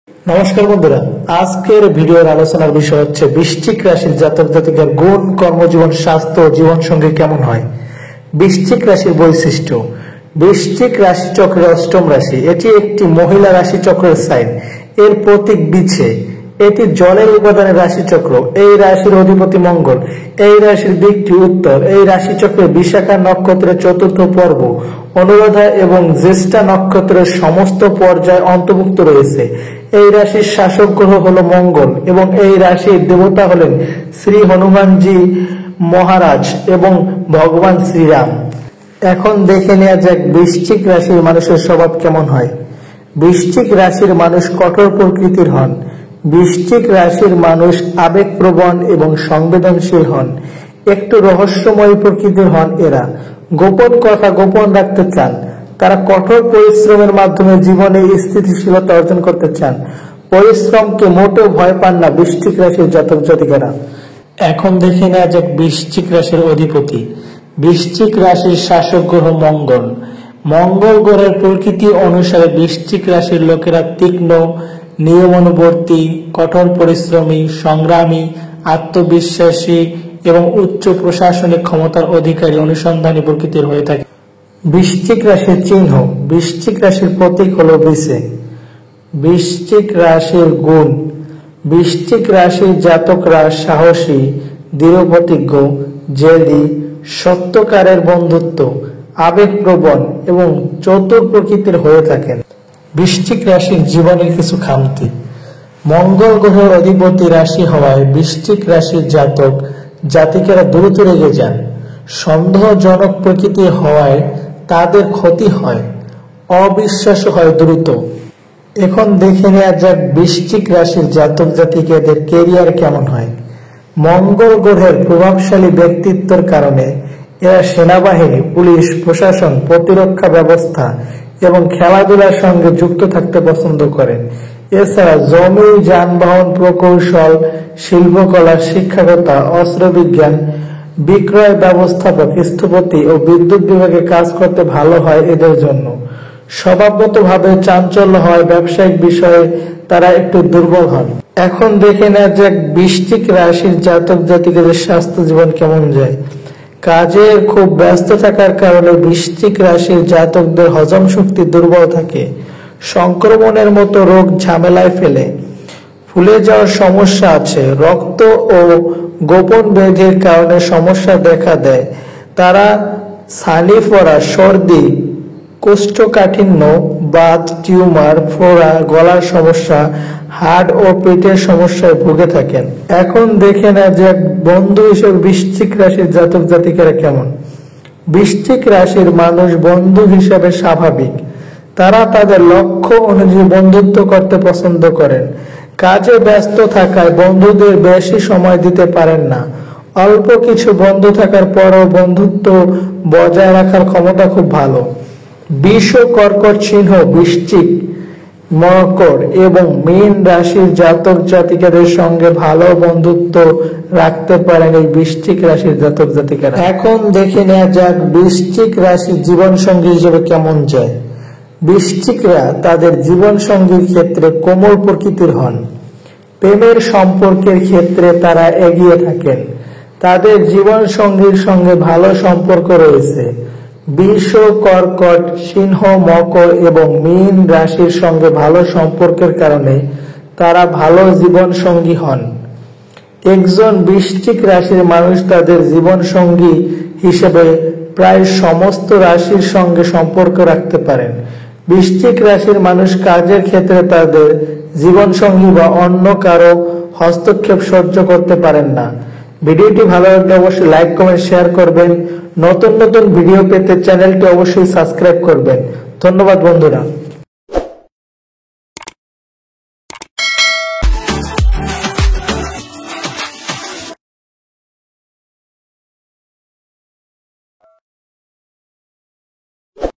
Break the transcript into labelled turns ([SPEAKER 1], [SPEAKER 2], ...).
[SPEAKER 1] নমস্কার বন্ধুরা, আজকের ভিডিওর আলোচনার বিষয় হচ্ছে বৃশ্চিক রাশির জাতক জাতিকার গুণ, কর্মজীবন, স্বাস্থ্য ও জীবন সঙ্গী কেমন হয়। বৃশ্চিক রাশির বৈশিষ্ট্য। বৃশ্চিক রাশি চক্রের অষ্টম রাশি। এটি একটি মহিলা রাশি চক্রের সাইন। এর প্রতীক বিছে। এটি জলের উপাদানের রাশিচক্র। এই রাশির অধিপতি মঙ্গল। এই রাশির দিকটি উত্তর। এই রাশিচক্রে বিশাখা নক্ষত্রের চতুর্থ পর্ব, অনুরাধা এবং জ্যেষ্ঠা নক্ষত্রের সমস্ত পর্যায় অন্তর্ভুক্ত রয়েছে। এই রাশির শাসক গ্রহ হল মঙ্গল এবং এই রাশির দেবতা হলেন শ্রী হনুমানজি মহারাজ এবং ভগবান শ্রীরাম। এখন দেখে নেওয়া যাক বৃশ্চিক রাশির মানুষের স্বভাব কেমন হয়। বৃশ্চিক রাশির মানুষ কঠোর প্রকৃতির হন। বৃশ্চিক রাশির মানুষ আবেগপ্রবণ এবং সংবেদনশীল হন। একটু রহস্যময় প্রকৃতির হন এরা। গোপন কথা গোপন রাখতে চান। তারা কঠোর পরিশ্রমের মাধ্যমে জীবনে স্থিতিশীলতা অর্জন করতে চান। পরিশ্রমকে মোটেও ভয় পান না বৃশ্চিক রাশির জাতক জাতিকারা। এখন দেখে নেওয়া যাক বৃশ্চিক রাশির অধিপতি। বৃশ্চিক রাশির শাসক গ্রহ মঙ্গল। মঙ্গল গ্রহের প্রকৃতি অনুসারে বৃশ্চিক রাশির লোকেরা তীক্ষ্ণ, নিয়মানুবর্তী, কঠোর পরিশ্রমী, সংগ্রামী, আত্মবিশ্বাসী এবং উচ্চ প্রশাসনিক ক্ষমতার অধিকারী অনুসন্ধানী প্রকৃতির হয়ে থাকে। বৃশ্চিক রাশির চিহ্ন। বৃশ্চিক রাশির প্রতীক হল বৃষে। বৃশ্চিক রাশির গুণ। বৃশ্চিক রাশির জাতকরা সাহসী, দৃঢ়প্রতিজ্ঞ, জেদি, সত্যকারের বন্ধুত্ব, আবেগপ্রবণ এবং চতুর প্রকৃতির হয়ে থাকেন। বৃশ্চিক রাশির জীবনের কিছু খামতি। মঙ্গল গ্রহের অধিপতি রাশি হওয়ায় বৃশ্চিক রাশির জাতক জাতিকারা দ্রুত রেগে যান। সন্দেহজনক প্রকৃতি হওয়ায় তাদের ক্ষতি হয়। অবিশ্বাস হয় দ্রুত। এখন দেখে নেওয়া যাক বৃশ্চিক রাশির জাতক জাতিকাদের কেরিয়ার কেমন হয়। মঙ্গল গ্রহের প্রভাবশালী ব্যক্তিত্বের কারণে এরা সেনাবাহিনী, পুলিশ, প্রশাসন, প্রতিরক্ষা ব্যবস্থা এবং খেলাধুলার সঙ্গে যুক্ত থাকতে পছন্দ করেন। এছাড়া জমি, যানবাহন, প্রকৌশল, শিল্পকলা, শিক্ষকতা, অস্ত্রবিজ্ঞান, বিক্রয় ব্যবস্থাপক, স্থপতি ও বিদ্যুৎ বিভাগে কাজ করতে ভালো হয় এদের জন্য। স্বভাবগতভাবে চাঞ্চল্য হয়। ব্যবসায়িক বিষয়ে তারা একটু দুর্বল হন। এখন দেখে নেওয়া যাক বৃশ্চিক রাশির জাতক জাতিকাদের স্বাস্থ্য জীবন কেমন যায়। কাজে খুব ব্যস্ত থাকার কারণে বৃশ্চিক রাশির জাতকদের হজম শক্তি দুর্বল থাকে। সংক্রমণের মতো রোগ ঝামেলায় ফেলে। ফুলে যাওয়ার সমস্যা আছে। রক্ত ও গোপন ব্যাধির কারণে সমস্যা দেখা দেয়। তারা ছানি পড়া, সর্দি, কোষ্ঠকাঠিন্য, বাত, টিউমার, ফোড়া, গলার সমস্যা, হাড় ও পেটের সমস্যায় ভুগে থাকেন। এখন দেখে না যে বন্ধু হিসেবে বৃশ্চিক রাশির জাতক জাতিকারা কেমন। বৃশ্চিক রাশির মানুষ বন্ধু হিসেবে স্বাভাবিক। তারা তাদের লক্ষ্য অনুযায়ী বন্ধুত্ব করতে পছন্দ করেন। কাজে ব্যস্ত থাকায় বন্ধুদের বেশি সময় দিতে পারেন না। অল্প কিছু বন্ধু থাকার পরও বন্ধুত্ব বজায় রাখার ক্ষমতা খুব ভালো। বৃষ ও কর্কট চিহ্ন বৃশ্চিক, মকর এবং মীন রাশির জাতক জাতিকাদের সঙ্গে ভালো বন্ধুত্ব রাখতে পারেন এই বৃশ্চিক রাশির জাতক জাতিকারা। এখন দেখে নেওয়া যাক বৃশ্চিক রাশির জীবন সঙ্গী হিসেবে কেমন যায়। বৃশ্চিকরা তাদের জীবন সঙ্গীর ক্ষেত্রে কোমল প্রকৃতির হন। প্রেমের সম্পর্কের ক্ষেত্রে তারা এগিয়ে থাকেন। তাদের জীবন সঙ্গীর সঙ্গে ভালো সম্পর্ক রয়েছে। বৃষ, কর্কট, সিংহ, মকর এবং মীন রাশির সঙ্গে ভালো সম্পর্কের কারণে তারা ভালো জীবন সঙ্গী হন। একজন বৃশ্চিক রাশির মানুষ তাদের জীবন সঙ্গী হিসেবে প্রায় সমস্ত রাশির সঙ্গে সম্পর্ক রাখতে পারেন। বৃশ্চিক রাশির মানুষ কাজের ক্ষেত্রে তাদের জীবন সঙ্গী বা অন্য কারো হস্তক্ষেপ সহ্য করতে পারেন না। ভিডিওটি ভালো লাগলে অবশ্যই লাইক, কমেন্ট, শেয়ার করবেন। নতুন নতুন ভিডিও পেতে চ্যানেলটি অবশ্যই সাবস্ক্রাইব করবেন। ধন্যবাদ বন্ধুরা।